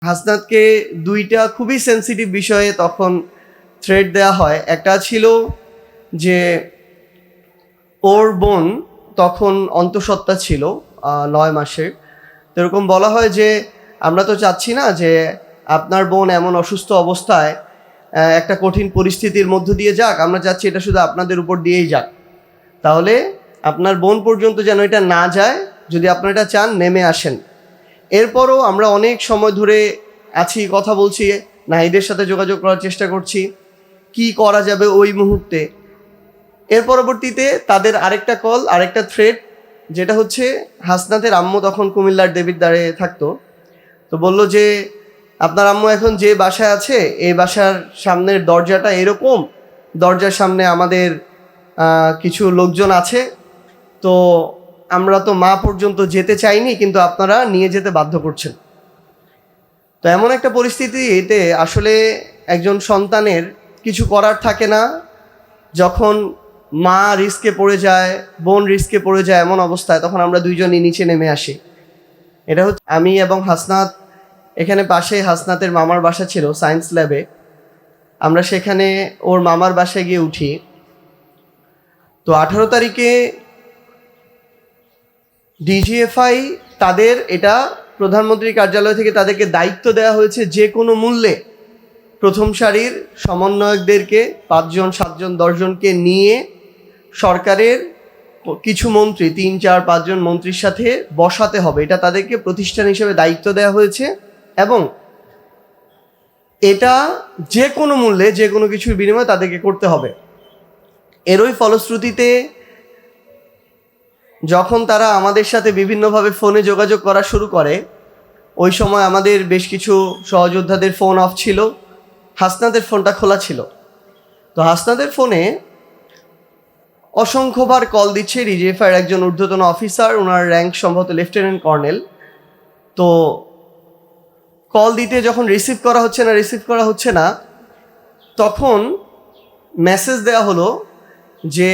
হাসনাতকে দুইটা খুবই সেন্সিটিভ বিষয়ে তখন থ্রেট দেওয়া হয়। একটা ছিল যে ওর বোন তখন অন্তঃসত্ত্বা ছিল 9 মাসের। তো এরকম বলা হয় যে আমরা তো চাচ্ছি না যে আপনার বোন এমন অসুস্থ অবস্থায় একটা কঠিন পরিস্থিতির মধ্য দিয়ে যাক, আমরা চাচ্ছি এটা শুধু আপনাদের উপর দিয়েই যাক। তাহলে আপনার বোন পর্যন্ত যেন এটা না যায়, যদি আপনারা এটা চান নেমে আসেন। এরপরও আমরা অনেক সময় ধরে আছি, কথা বলছি, নাহিদের সাথে যোগাযোগ করার চেষ্টা করছি কি করা যাবে ওই মুহূর্তে। এর পরবর্তীতে তাদের আরেকটা কল, আরেকটা থ্রেট, যেটা হচ্ছে হাসনাতের আম্মু তখন কুমিল্লার দেবিদ্বারে থাকতো। তো বলল যে আপনার আম্মু এখন যে বাসায় আছে এই বাসার সামনের দরজাটা এরকম, দরজার সামনে আমাদের কিছু লোকজন আছে, তো আমরা তো মা পর্যন্ত যেতে চাইনি, কিন্তু আপনারা নিয়ে যেতে বাধ্য করছেন। তো এমন একটা পরিস্থিতিতে আসলে একজন সন্তানের কিছু করার থাকে না। যখন মা রিস্কে পড়ে যায়, বোন রিস্কে পড়ে যায়, এমন অবস্থায় তখন আমরা দুইজনই নিচে নেমে আসি। এটা হচ্ছে আমি এবং হাসনাত, এখানে পাশে হাসনাতের মামার বাসা ছিল সায়েন্স ল্যাবে, আমরা সেখানে ওর মামার বাসায় গিয়ে উঠি। তো 18 তারিখে ডিজিএফআই তাদের এটা প্রধানমন্ত্রীর কার্যালয় থেকে তাদেরকে দায়িত্ব দেওয়া হয়েছে যে কোনো মূল্যে প্রথম সারির সমন্বয়কদেরকে 5 জন 7 জন 10 জনকে নিয়ে সরকারের কিছু মন্ত্রী 3 4 5 জন মন্ত্রীর সাথে বসাতে হবে। এটা তাদেরকে প্রতিষ্ঠান হিসেবে দায়িত্ব দেওয়া হয়েছে এবং এটা যে কোনো মূল্যে যে কোনো কিছুর বিনিময়ে তাদেরকে করতে হবে। এরই ফলশ্রুতিতে যখন তারা আমাদের সাথে বিভিন্নভাবে ফোনে যোগাযোগ করা শুরু করে, ওই সময় আমাদের বেশ কিছু সহযোদ্ধাদের ফোন অফ ছিল, হাসনাতের ফোনটা খোলা ছিল। তো হাসনাতের ফোনে অসংখ্যবার কল দিচ্ছে ডিজিএফআইয়ের একজন ঊর্ধ্বতন অফিসার, ওনার র্যাঙ্ক সম্ভবত লেফটেন্যান্ট কর্নেল। তো কল দিতে যখন রিসিভ করা হচ্ছে না, তখন মেসেজ দেওয়া হলো যে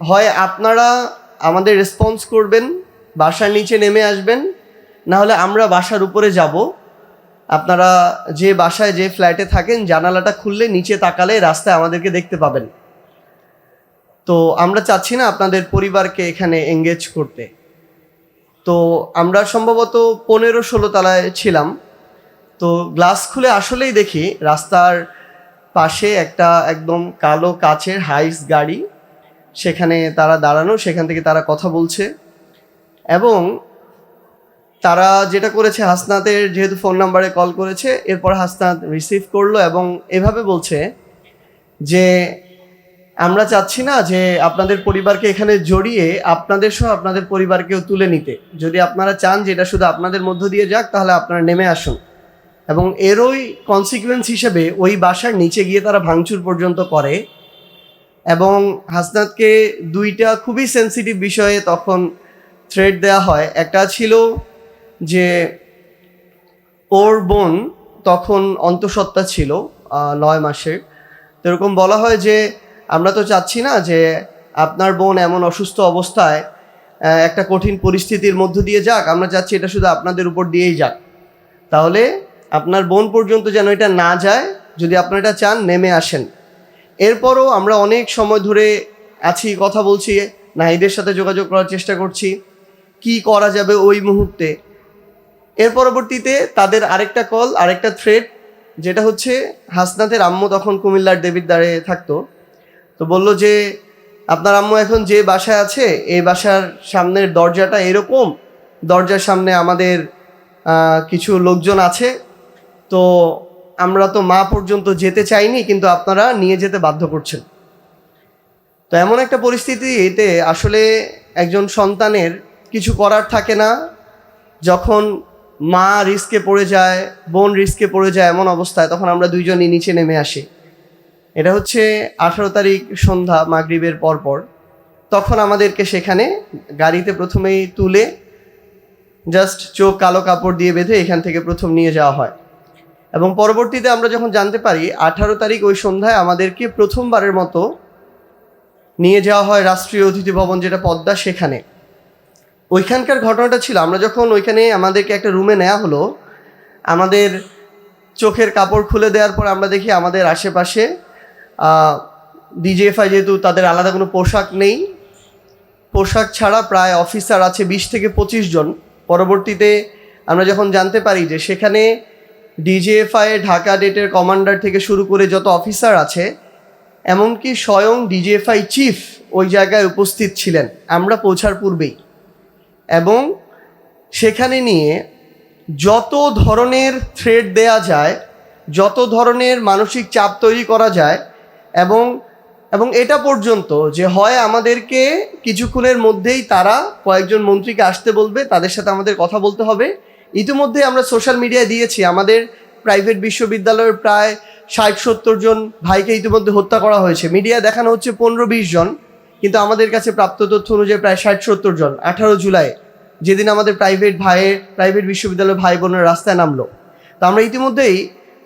হয় আপনারা আমাদের রেসপন্স করবেন, বাসার নিচে নেমে আসবেন, না হলে আমরা বাসার উপরে যাব। আপনারা যে বাসায় যে ফ্ল্যাটে থাকেন জানালাটা খুললে নিচে তাকালে রাস্তায় আমাদেরকে দেখতে পাবেন। তো আমরা চাচ্ছি না আপনাদের পরিবারকে এখানে এঙ্গেজ করতে। তো আমরা সম্ভবত 15-16 তলায় ছিলাম। তো গ্লাস খুলে আসলেই দেখি রাস্তার পাশে একটা একদম কালো কাচের হাইস গাড়ি, সেখানে তারা দাঁড়ানো, সেখান থেকে তারা কথা বলছে। এবং তারা যেটা করেছে, হাসনাতের যেহেতু ফোন নাম্বারে কল করেছে, এরপর হাসনাত রিসিভ করলো এবং এভাবে বলছে যে আমরা চাচ্ছি না যে আপনাদের পরিবারকে এখানে জড়িয়ে আপনাদের সহ আপনাদের পরিবারকেও তুলে নিতে। যদি আপনারা চান যে এটা শুধু আপনাদের মধ্য দিয়ে যাক, তাহলে আপনারা নেমে আসুন। এবং এরই কনসিকুয়েন্স হিসেবে ওই বাসার নিচে গিয়ে তারা ভাঙচুর পর্যন্ত করে। এবং হাসনাতকে দুইটা খুবই সেন্সিটিভ বিষয়ে তখন থ্রেট দেওয়া হয়। একটা ছিল যে ওর বোন তখন অন্তঃসত্ত্বা ছিল 9 মাসের। তো এরকম বলা হয় যে আমরা তো চাচ্ছি না যে আপনার বোন এমন অসুস্থ অবস্থায় একটা কঠিন পরিস্থিতির মধ্য দিয়ে যাক, আমরা চাচ্ছি এটা শুধু আপনাদের উপর দিয়েই যাক। তাহলে আপনার বোন পর্যন্ত যেন এটা না যায়, যদি আপনারা এটা চান নেমে আসেন। এরপরও আমরা অনেক সময় ধরে আছি, কথা বলছি, নাহিদের সাথে যোগাযোগ করার চেষ্টা করছি কি করা যাবে ওই মুহূর্তে। এর পরবর্তীতে তাদের আরেকটা কল, আরেকটা থ্রেট, যেটা হচ্ছে হাসনাতের আম্মু তখন কুমিল্লার দেবিদ্বারে থাকতো। তো বলল যে আপনার আম্মু এখন যে বাসায় আছে এই বাসার সামনের দরজাটা এরকম, দরজার সামনে আমাদের কিছু লোকজন আছে, তো আমরা তো মা পর্যন্ত যেতে চাইনি, কিন্তু আপনারা নিয়ে যেতে বাধ্য করছেন। তো এমন একটা পরিস্থিতিতে আসলে একজন সন্তানের কিছু করার থাকে না। যখন মা রিস্কে পড়ে যায়, বোন রিস্কে পড়ে যায়, এমন অবস্থায় তখন আমরা দুইজনই নিচে নেমে আসি। এটা হচ্ছে 18 তারিখ সন্ধ্যা মাগরিবের পরপর। তখন আমাদেরকে সেখানে গাড়িতে প্রথমেই তুলে জাস্ট চোখ কালো কাপড় দিয়ে বেঁধে এখান থেকে প্রথম নিয়ে যাওয়া হয়। এবং পরবর্তীতে আমরা যখন জানতে পারি 18 তারিখ ওই সন্ধ্যায় আমাদেরকে প্রথমবারের মতো নিয়ে যাওয়া হয় রাষ্ট্রীয় অতিথি ভবন, যেটা পদ্মা, সেখানে। ওইখানকার ঘটনাটা ছিল, আমরা যখন ওইখানে আমাদেরকে একটা রুমে নেওয়া হলো, আমাদের চোখের কাপড় খুলে দেওয়ার পর আমরা দেখি আমাদের আশেপাশে ডিজিএফআই যেহেতু তাদের আলাদা কোনো পোশাক নেই, পোশাক ছাড়া প্রায় অফিসার আছে 20 থেকে 25 জন। পরবর্তীতে আমরা যখন জানতে পারি যে সেখানে ডিজিএফআই ঢাকা ডেটের কমান্ডার থেকে শুরু করে যত অফিসার আছে, এমনকি স্বয়ং ডিজিএফআই চিফ ওই জায়গায় উপস্থিত ছিলেন আমরা পৌঁছার পূর্বেই, এবং সেখানে নিয়ে যত ধরনের থ্রেট দেয়া যায়, যত ধরনের মানসিক চাপ তৈরি করা যায়, এবং এটা পর্যন্ত যে হয় আমাদেরকে কিছুক্ষণের মধ্যেই তারা কয়েকজন মন্ত্রীকে আসতে বলবে, তাদের সাথে আমাদের কথা বলতে হবে। ইতিমধ্যে আমরা সোশ্যাল মিডিয়ায় দিয়েছি আমাদের প্রাইভেট বিশ্ববিদ্যালয়ের প্রায় 60-70 জন ভাইকে ইতিমধ্যে হত্যা করা হয়েছে। মিডিয়ায় দেখানো হচ্ছে 15-20 জন, কিন্তু আমাদের কাছে প্রাপ্ত তথ্য অনুযায়ী প্রায় 60-70 জন। 18 জুলাই যেদিন আমাদের প্রাইভেট বিশ্ববিদ্যালয়ের ভাই বোনের রাস্তায় নামলো, তো আমরা ইতিমধ্যেই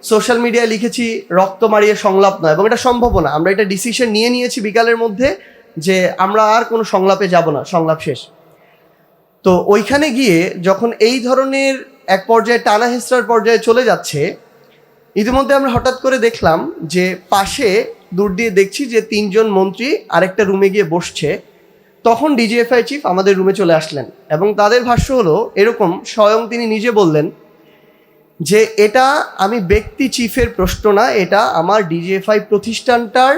সোশ্যাল মিডিয়ায় লিখেছি রক্ত মারিয়ে সংলাপ নয়, এবং এটা সম্ভব না। আমরা এটা ডিসিশন নিয়েছি বিকালের মধ্যে যে আমরা আর কোনো সংলাপে যাব না, সংলাপ শেষ। তো ওইখানে গিয়ে যখন এই ধরনের এক পর্যায়ে টানা হেঁচড়ার পর্যায়ে চলে যাচ্ছে, ইতিমধ্যে আমরা হঠাৎ করে দেখলাম যে পাশে দূর দিয়ে দেখছি যে 3 জন মন্ত্রী আরেকটা রুমে গিয়ে বসছে। তখন ডিজিএফআই চিফ আমাদের রুমে চলে আসলেন, এবং তাদের ভাষ্য হলো এরকম, স্বয়ং তিনি নিজে বললেন যে এটা আমি ব্যক্তি চিফের প্রশ্ন না, এটা আমার ডিজিএফআই প্রতিষ্ঠানটার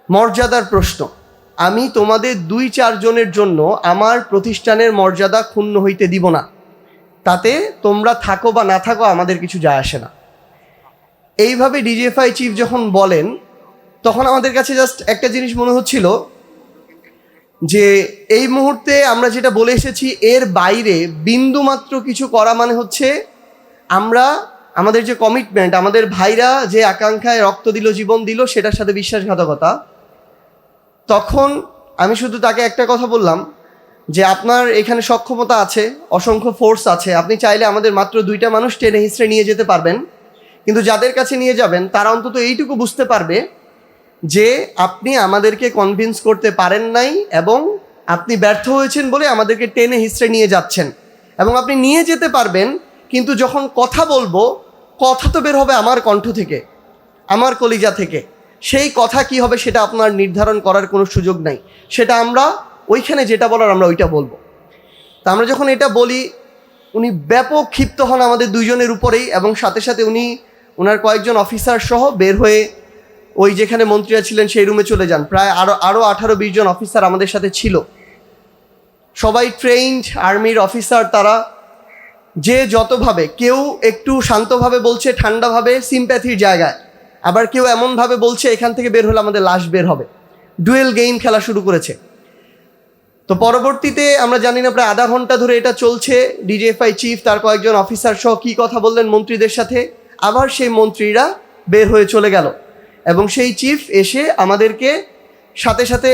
মর্যাদার প্রশ্ন। আমি তোমাদের 2-4 জনের জন্য আমার প্রতিষ্ঠানের মর্যাদা ক্ষুণ্ণ হইতে দিব না, তাতে তোমরা থাকো বা না থাকো আমাদের কিছু যায় আসে না। এইভাবে ডিজিএফআই চিফ যখন বলেন, তখন আমাদের কাছে জাস্ট একটা জিনিস মনে হচ্ছিল যে এই মুহূর্তে আমরা যেটা বলে এসেছি এর বাইরে বিন্দুমাত্র কিছু করা মানে হচ্ছে আমরা আমাদের যে কমিটমেন্ট, আমাদের ভাইরা যে আকাঙ্ক্ষায় রক্ত দিল, জীবন দিল, সেটার সাথে বিশ্বাসঘাতকতা। তখন আমি শুধু তাকে একটা কথা বললাম যে আপনার এখানে সক্ষমতা আছে, অসংখ্য ফোর্স আছে, আপনি চাইলে আমাদের মাত্র 2টা মানুষ টেনে হিঁচড়ে নিয়ে যেতে পারবেন, কিন্তু যাদের কাছে নিয়ে যাবেন তারা অন্তত এইটুকু বুঝতে পারবে যে আপনি আমাদেরকে কনভিন্স করতে পারেন নাই, এবং আপনি ব্যর্থ হয়েছেন বলে আমাদেরকে টেনে হিঁচড়ে নিয়ে যাচ্ছেন। এবং আপনি নিয়ে যেতে পারবেন, কিন্তু যখন কথা বলবো, কথা তো বের হবে আমার কণ্ঠ থেকে, আমার কলিজা থেকে। সেই কথা কি হবে সেটা আপনার নির্ধারণ করার কোনো সুযোগ নাই, সেটা আমরা ওইখানে যেটা বলার আমরা ওইটা বলবো। তা আমরা যখন এটা বলি, উনি ব্যাপক ক্ষিপ্ত হন আমাদের 2 জনের উপরেই, এবং সাথে সাথে উনি ওনার কয়েকজন অফিসার সহ বের হয়ে ওই যেখানে মন্ত্রীরা ছিলেন সেই রুমে চলে যান। প্রায় আরও 18-20 জন অফিসার আমাদের সাথে ছিল, সবাই ট্রেইনড আর্মির অফিসার। তারা যে যতভাবে, কেউ একটু শান্তভাবে বলছে, ঠান্ডাভাবে, সিম্প্যাথির জায়গায়, আবার কেউ এমনভাবে বলছে এখান থেকে বের হলে আমাদের লাশ বের হবে। ডুয়েল গেম খেলা শুরু করেছে। তো পরবর্তীতে আমরা জানি না প্রায় আধা ঘন্টা ধরে এটা চলছে। ডিজিএফআই চিফ তার কয়েকজন অফিসার সহ কী কথা বললেন মন্ত্রীদের সাথে, আবার সেই মন্ত্রীরা বের হয়ে চলে গেল, এবং সেই চিফ এসে আমাদেরকে সাথে সাথে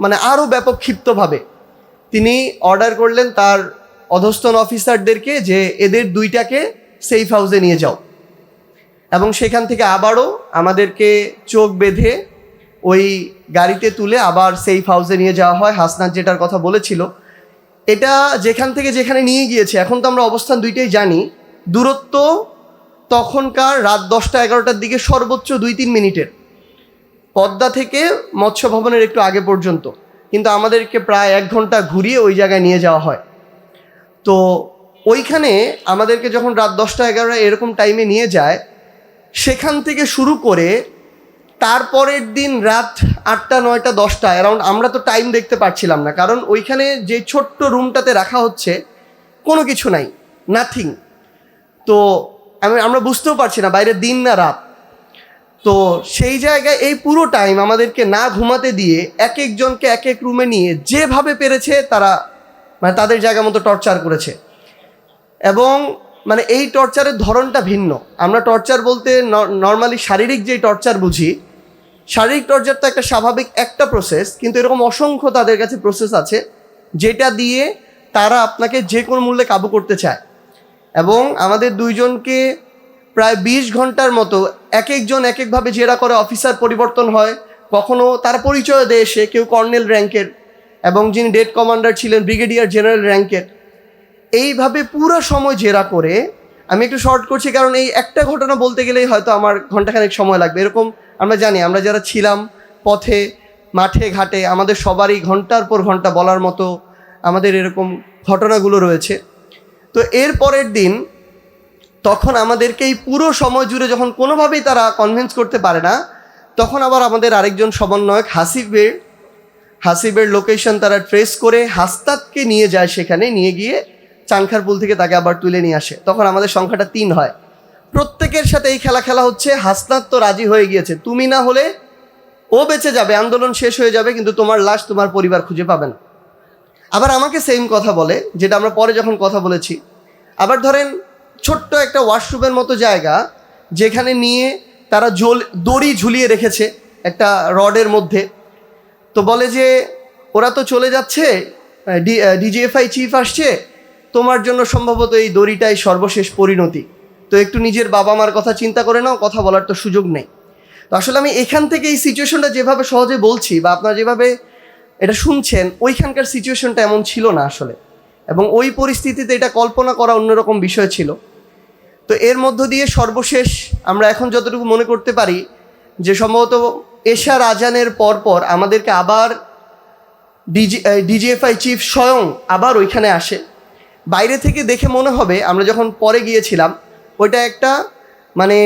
মানে আরও ব্যাপক ক্ষিপ্তভাবে তিনি অর্ডার করলেন তার অধস্তন অফিসারদেরকে যে এদের 2টাকে সেফ হাউসে নিয়ে যাও, এবং সেখান থেকে আবারও আমাদেরকে চোখ বেঁধে ওই গাড়িতে তুলে আবার সেফ হাউসে নিয়ে যাওয়া হয়। হাসনাত যেটার কথা বলেছিল, এটা যেখান থেকে যেখানে নিয়ে গিয়েছে, এখন তো আমরা অবস্থান 2টাই জানি, দূরত্ব তখনকার রাত 10টা-11টার দিকে সর্বোচ্চ 2-3 মিনিটের, পদ্মা থেকে মৎস্য ভবনের একটু আগে পর্যন্ত, কিন্তু আমাদেরকে প্রায় 1 ঘন্টা ঘুরিয়ে ওই জায়গায় নিয়ে যাওয়া হয়। তো ওইখানে আমাদেরকে যখন রাত 10টা-11টা এরকম টাইমে নিয়ে যায়, সেখান থেকে শুরু করে তারপরের দিন রাত 8টা-9টা-10টা অ্যারাউন্ড, আমরা তো টাইম দেখতে পাচ্ছিলাম না, কারণ ওইখানে যে ছোট্ট রুমটাতে রাখা হচ্ছে কোনো কিছু নাই, নাথিং। তো আমরা বুঝতেও পারছি না বাইরে দিন না রাত। তো সেই জায়গায় এই পুরো টাইম আমাদেরকে না ঘুমাতে দিয়ে এক একজনকে এক এক রুমে নিয়ে যেভাবে পেরেছে তারা মানে তাদের জায়গা মতো টর্চার করেছে। এবং মানে এই টর্চারের ধরনটা ভিন্ন। আমরা টর্চার বলতে নর্মালি শারীরিক যেই টর্চার বুঝি, শারীরিক টর্চার তো একটা স্বাভাবিক একটা প্রসেস, কিন্তু এরকম অসংখ্য তাদের কাছে প্রসেস আছে যেটা দিয়ে তারা আপনাকে যে কোনো মূল্যে কাবু করতে চায়। এবং আমাদের 2 জনকে প্রায় 20 ঘন্টার মতো এক একজন এক একভাবে জেরা করে, অফিসার পরিবর্তন হয়, কখনো তার পরিচয় দেয় সে কেউ কর্নেল র্যাঙ্কের, এবং যিনি ডেট কমান্ডার ছিলেন ব্রিগেডিয়ার জেনারেল র্যাঙ্কের। এইভাবে পুরো সময় জেরা করে আমি একটু শর্ট করছি, কারণ এই একটা ঘটনা বলতে গেলেই হয়তো আমার ঘন্টাখানেক সময় লাগবে। এরকম আমরা জানি, আমরা যারা ছিলাম পথে মাঠে ঘাটে, আমাদের সবারই ঘন্টার পর ঘন্টা বলার মতো আমাদের এরকম ঘটনাগুলো রয়েছে। তো এর পরের দিন তখন আমাদেরকে এই পুরো সময় জুড়ে যখন কোনোভাবেই তারা কনভিন্স করতে পারে না, তখন আবার আমাদের আরেকজন সমন্বয়ক হাসিবের লোকেশন তারা ট্রেস করে হাসনাতকে নিয়ে যায়, সেখানে নিয়ে গিয়ে চাংখারপুল থেকে তাকে আবার তুলে নিয়ে আসে। তখন আমাদের সংখ্যাটা 3 হয়। প্রত্যেকের সাথে এই খেলা হচ্ছে। হাসনাত তো রাজি হয়ে গিয়েছে, তুমি না হলে ও বেঁচে যাবে, আন্দোলন শেষ হয়ে যাবে, কিন্তু তোমার লাশ তোমার পরিবার খুঁজে পাবে না। আবার আমাকে সেম কথা বলে, যেটা আমরা পরে যখন কথা বলেছি। আবার ধরেন ছোট্ট একটা ওয়াশরুমের মতো জায়গা, যেখানে নিয়ে তারা দড়ি ঝুলিয়ে রেখেছে একটা রডের মধ্যে। তো বলে যে ওরা তো চলে যাচ্ছে, ডিজিএফআই চিফ আসছে, তোমার জন্য সম্ভবত এই দড়িটাই সর্বশেষ পরিণতি, তো একটু নিজের বাবা মার কথা চিন্তা করে নাও, কথা বলার তো সুযোগ নেই। তো আসলে আমি এখান থেকে এই সিচুয়েশনটা যেভাবে সহজে বলছি, বা আপনারা যেভাবে এটা শুনছেন, ওইখানকার সিচুয়েশনটা এমন ছিল না আসলে, এবং ওই পরিস্থিতিতে এটা কল্পনা করা অন্যরকম বিষয় ছিল। তো এর মধ্য দিয়ে সর্বশেষ আমরা এখন যতটুকু মনে করতে পারি যে সম্ভবত এশার আজানের পরপর আমাদেরকে আবার ডিজিএফআই চিফ স্বয়ং আবার ওইখানে আসে। বাইরে থেকে দেখে মনে হবে, আমরা যখন পরে গিয়েছিলাম, ওইটা একটা মানে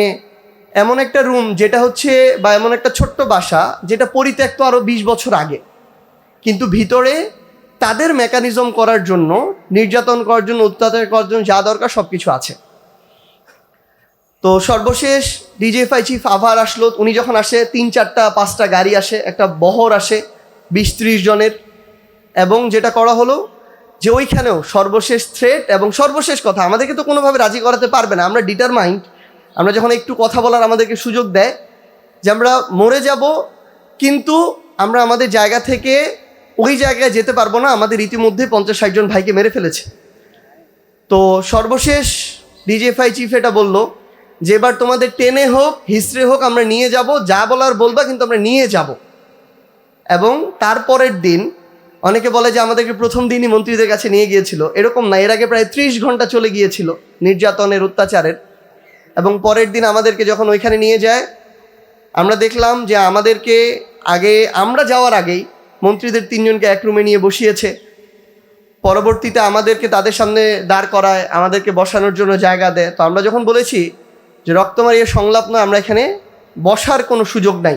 এমন একটা রুম যেটা হচ্ছে, বা এমন একটা ছোট্ট বাসা যেটা পরিত্যক্ত আরও 20 বছর আগে, কিন্তু ভিতরে তাদের মেকানিজম করার জন্য, নির্যাতন করার জন্য, অত্যাচার করার জন্য যা দরকার সব কিছু আছে। তো সর্বশেষ ডিজিএফআই চিফ আবার আসলো। উনি যখন আসে 3-4-5টা গাড়ি আসে, একটা বহর আসে 20-30 জনের। এবং যেটা করা হলো যে ওইখানেও সর্বশেষ থ্রেট এবং সর্বশেষ কথা, আমাদেরকে তো কোনোভাবে রাজি করাতে পারবে না, আমরা ডিটারমাইন্ড। আমরা যখন একটু কথা বলার আমাদেরকে সুযোগ দেয় যে আমরা মরে যাব, কিন্তু আমরা আমাদের জায়গা থেকে ওই জায়গায় যেতে পারবো না, আমাদের ইতিমধ্যে 50-60 জন ভাইকে মেরে ফেলেছে। তো সর্বশেষ ডিজিএফআই চিফ এটা বললো যে এবার তোমাদের টেনে হোক হিস্ট্রি হোক আমরা নিয়ে যাব, যা বলার বলবা, কিন্তু আমরা নিয়ে যাব। এবং তারপরের দিন অনেকে বলে যে আমাদেরকে প্রথম দিনই মন্ত্রীদের কাছে নিয়ে গিয়েছিল, এরকম না, এর আগে প্রায় 30 ঘন্টা চলে গিয়েছিল নির্যাতনের, অত্যাচারের। এবং পরের দিন আমাদেরকে যখন ওইখানে নিয়ে যায়, আমরা দেখলাম যে আমাদেরকে আমরা যাওয়ার আগেই মন্ত্রীদের 3 জনকে এক রুমে নিয়ে বসিয়েছে। পরবর্তীতে আমাদেরকে তাদের সামনে দাঁড় করায়, আমাদেরকে বসানোর জন্য জায়গা দেয়। তো আমরা যখন বলেছি যে রক্তমারিয়া সংলাপ নয়, আমরা এখানে বসার কোনো সুযোগ নাই,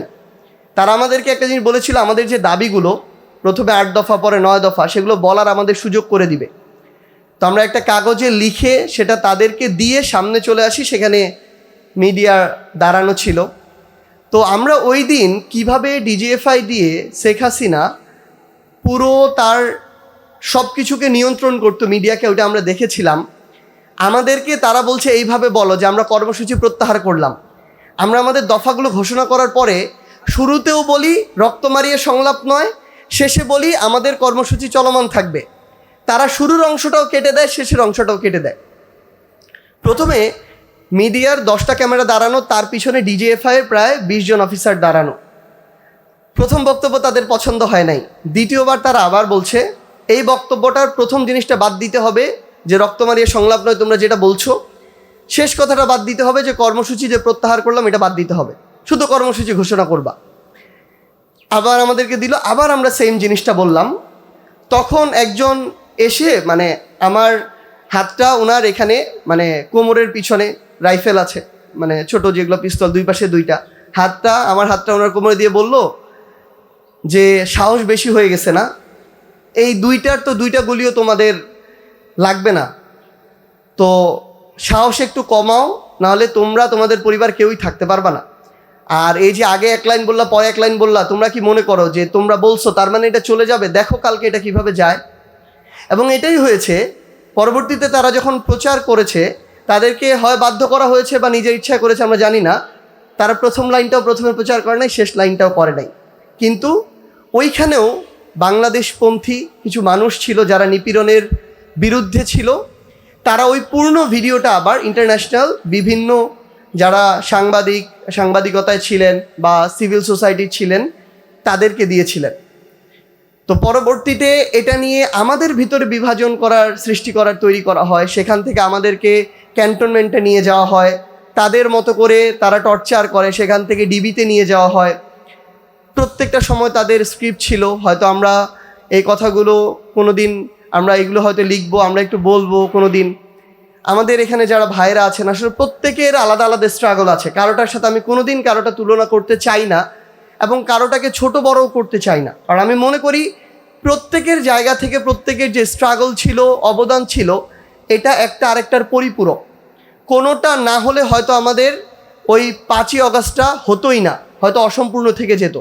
তারা আমাদেরকে একটা জিনিস বলেছিল, আমাদের যে দাবিগুলো প্রথমে 8 দফা পরে 9 দফা, সেগুলো বলার আমাদের সুযোগ করে দিবে। তো আমরা একটা কাগজে লিখে সেটা তাদেরকে দিয়ে সামনে চলে আসি, সেখানে মিডিয়া দাঁড়ানো ছিল। তো আমরা ওই দিন কীভাবে ডিজিএফআই দিয়ে শেখ হাসিনা পুরো তার সব কিছুকে নিয়ন্ত্রণ করতো, মিডিয়াকে, ওইটা আমরা দেখেছিলাম। আমাদেরকে তারা বলছে এইভাবে বলো যে আমরা কর্মসূচি প্রত্যাহার করলাম। আমরা আমাদের দফাগুলো ঘোষণা করার পরে শুরুতেও বলি রক্তমারিয়া সংলাপ নয়, শেষে বলি আমাদের কর্মসূচি চলমান থাকবে। তারা শুরুর অংশটাও কেটে দেয়, শেষের অংশটাও কেটে দেয়। প্রথমে মিডিয়ার 10টা ক্যামেরা দাঁড়ানো, তার পিছনে ডিজিএফআইয়ের প্রায় 20 জন অফিসার দাঁড়ানো। প্রথম বক্তব্য তাদের পছন্দ হয় নাই। দ্বিতীয়বার তারা আবার বলছে এই বক্তব্যটার প্রথম জিনিসটা বাদ দিতে হবে, যে রক্তমারিয়া সংলাপ নয় তোমরা যেটা বলছো, শেষ কথাটা বাদ দিতে হবে, যে কর্মসূচি যে প্রত্যাহার করলাম এটা বাদ দিতে হবে, শুধু কর্মসূচি ঘোষণা করবা। আবার আমাদেরকে দিল, আবার আমরা সেম জিনিসটা বললাম। তখন একজন এসে, মানে আমার হাতটা ওনার এখানে, মানে কোমরের পিছনে রাইফেল আছে, মানে ছোট যেগুলো পিস্তল, 2 পাশে 2টা, আমার হাতটা ওনার কোমরে দিয়ে বলল যে সাহস বেশি হয়ে গেছে না, এই 2টার তো 2টা গুলিও তোমাদের লাগবে না, তো সাহস একটু কমাও, নাহলে তোমরা তোমাদের পরিবার কেউই থাকতে পারবা না। আর এই যে আগে 1 লাইন বললা, পরে 1 লাইন বললা, তোমরা কি মনে করো যে তোমরা বলছো তার মানে এটা চলে যাবে? দেখো কালকে এটা কিভাবে যায়। এবং এটাই হয়েছে। পরবর্তীতে তারা যখন প্রচার করেছে, তাদেরকে হয় বাধ্য করা হয়েছে বা নিজের ইচ্ছা করেছে, আমরা জানি না। তারা প্রথম লাইনটাও প্রথমে প্রচার করে নাই, শেষ লাইনটাও করে নাই। কিন্তু ওইখানেও বাংলাদেশপন্থী কিছু মানুষ ছিল যারা নিপীড়নের বিরুদ্ধে ছিল। তারা ওই পূর্ণ ভিডিওটা আবার ইন্টারন্যাশনাল বিভিন্ন যারা সাংবাদিকতায় ছিলেন বা সিভিল সোসাইটি ছিলেন তাদেরকে দিয়েছিলেন। তো পরবর্তীতে এটা নিয়ে আমাদের ভিতরে বিভাজন সৃষ্টি করার তৈরি করা হয়। সেখান থেকে আমাদেরকে ক্যান্টনমেন্টে নিয়ে যাওয়া হয়, তাদের মতো করে তারা টর্চার করে, সেখান থেকে ডিবিতে নিয়ে যাওয়া হয়। প্রত্যেকটা সময় তাদের স্ক্রিপ্ট ছিল, হয়তো আমরা এই কথাগুলো কোনো দিন আমরা এগুলো হয়তো লিখবো, আমরা একটু বলবো কোনো দিন। আমাদের এখানে যারা ভাইরা আছেন আসলে প্রত্যেকের আলাদা আলাদা স্ট্রাগল আছে, কারোটার সাথে আমি কোনোদিন কারোটা তুলনা করতে চাই না এবং কারোটাকে ছোট বড়ও করতে চাই না। কারণ আমি মনে করি প্রত্যেকের জায়গা থেকে প্রত্যেকের যে স্ট্রাগল ছিল, অবদান ছিল, এটা একটা আরেকটার পরিপূরক। কোনোটা না হলে হয়তো আমাদের ওই 5ই অগাস্টটা হতোই না, হয়তো অসম্পূর্ণ থেকে যেত।